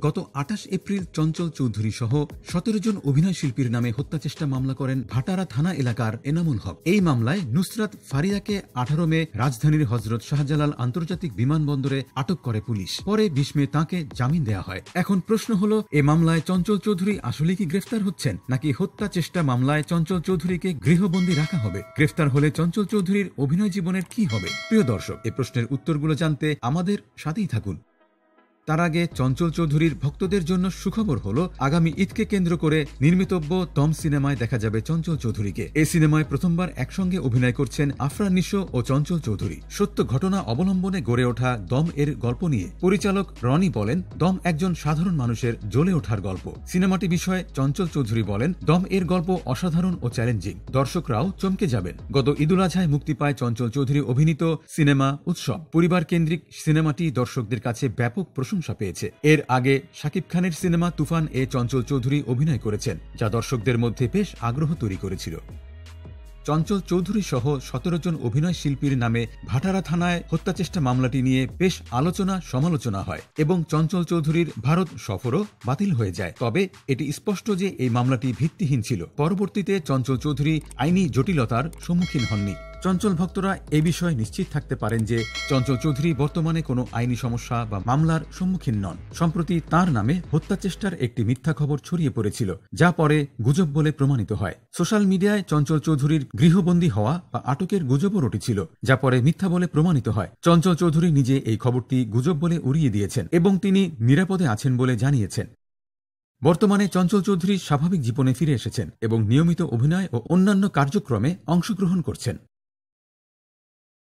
গত ২৮ এপ্রিল চঞ্চল চৌধুরী সহ ১৭ জন অভিনয় শিল্পীর নামে হত্যাচেষ্টা মামলা করেন ভাটারা থানা এলাকার এনামুল হক। এই মামলায় নুসরাত ফারিয়াকে ১৮ মে রাজধানীর হযরত শাহজালাল আন্তর্জাতিক বিমানবন্দরে আটক করে পুলিশ। পরে ২০ মে তাঁকে জামিন দেওয়া হয়। এখন প্রশ্ন হলো, এ মামলায় চঞ্চল চৌধুরী আসলে কি গ্রেফতার হচ্ছেন, নাকি হত্যা চেষ্টা মামলায় চঞ্চল চৌধুরীকে গৃহবন্দী রাখা হবে? গ্রেফতার হলে চঞ্চল চৌধুরীর অভিনয় জীবনের কি হবে? প্রিয় দর্শক, এ প্রশ্নের উত্তরগুলো জানতে আমাদের সাথেই থাকুন। তার আগে চঞ্চল চৌধুরীর ভক্তদের জন্য সুখবর হলো, আগামী ঈদকে কেন্দ্র করে নির্মিতব্য দম সিনেমায় দেখা যাবে চঞ্চল চৌধুরীকে। এই সিনেমায় প্রথমবার একসঙ্গে অভিনয় করছেন আফরান নিশো ও চঞ্চল চৌধুরী। সত্য ঘটনা অবলম্বনে গড়ে ওঠা দম এর গল্প নিয়ে পরিচালক রনি বলেন, দম একজন সাধারণ মানুষের জ্বলে ওঠার গল্প। সিনেমাটি বিষয়ে চঞ্চল চৌধুরী বলেন, দম এর গল্প অসাধারণ ও চ্যালেঞ্জিং, দর্শকরাও চমকে যাবেন। গত ঈদুল আজহায় মুক্তি পায় চঞ্চল চৌধুরী অভিনীত সিনেমা উৎসব। পরিবার কেন্দ্রিক সিনেমাটি দর্শকদের কাছে ব্যাপক প্রশংসা পেয়েছে। এর আগে শাকিব খানের সিনেমা তুফান এ চঞ্চল চৌধুরী অভিনয় করেছেন, যা দর্শকদের মধ্যে বেশ আগ্রহ তৈরি করেছিল। চঞ্চল চৌধুরী সহ ১৭ জন অভিনয় শিল্পীর নামে ভাটারা থানায় হত্যাচেষ্টা মামলাটি নিয়ে বেশ আলোচনা সমালোচনা হয় এবং চঞ্চল চৌধুরীর ভারত সফরও বাতিল হয়ে যায়। তবে এটি স্পষ্ট যে এই মামলাটি ভিত্তিহীন ছিল। পরবর্তীতে চঞ্চল চৌধুরী আইনি জটিলতার সম্মুখীন হননি। চঞ্চল ভক্তরা এ বিষয়ে নিশ্চিত থাকতে পারেন যে চঞ্চল চৌধুরী বর্তমানে কোনো আইনি সমস্যা বা মামলার সম্মুখীন নন। সম্প্রতি তার নামে হত্যাচেষ্টার একটি মিথ্যা খবর ছড়িয়ে পড়েছিল, যা পরে গুজব বলে প্রমাণিত হয়। সোশ্যাল মিডিয়ায় চঞ্চল চৌধুরীর গৃহবন্দী হওয়া বা আটকের গুজবও রটেছিল, যা পরে মিথ্যা বলে প্রমাণিত হয়। চঞ্চল চৌধুরী নিজে এই খবরটি গুজব বলে উড়িয়ে দিয়েছেন এবং তিনি নিরাপদে আছেন বলে জানিয়েছেন। বর্তমানে চঞ্চল চৌধুরী স্বাভাবিক জীবনে ফিরে এসেছেন এবং নিয়মিত অভিনয় ও অন্যান্য কার্যক্রমে অংশগ্রহণ করছেন।